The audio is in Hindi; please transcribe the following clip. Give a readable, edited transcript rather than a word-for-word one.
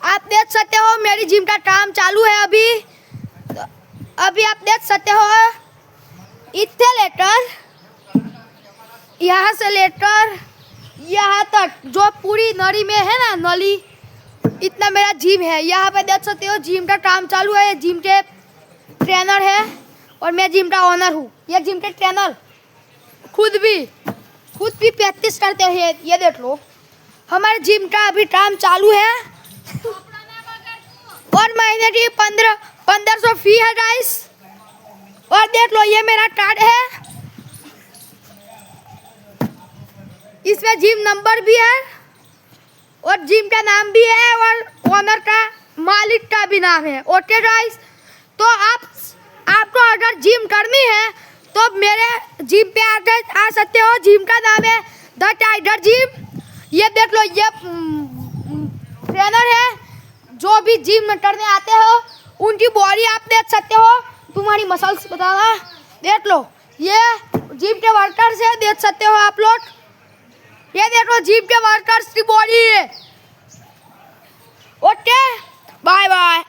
आप देख सकते हो मेरी जिम का काम चालू है अभी आप देख सकते हो इतने लेटर यहाँ से लेटर यहाँ तक जो पूरी नली में है ना नली इतना मेरा जिम है। यहाँ पे देख सकते हो जिम का काम चालू है। जिम के ट्रेनर है और मैं जिम का ओनर हूँ। ये जिम के ट्रेनर खुद भी प्रैक्टिस करते हैं। ये देख लो हमारे जिम का अभी काम चालू है और महीने की 1500 फी है गाइस। और देख लो ये मेरा कार्ड है, इसमें जिम नंबर भी है और जिम का नाम भी है और ओनर का मालिक का भी नाम है। ओके गाइस, तो आपको अगर जिम करनी है तो मेरे जिम पे आकर आ सकते हो। जिम का नाम है द टाइगर जिम। ये देख लो ये ट्रेनर है, जो भी जिम करने आते हो उनकी बॉडी आप देख सकते हो। तुम्हारी मसल्स बताना देख लो, ये जिम के वर्कर्स है, देख सकते हो आप लोग। ये देखो जिम के वर्कर्स की बॉडी है। Okay bye bye.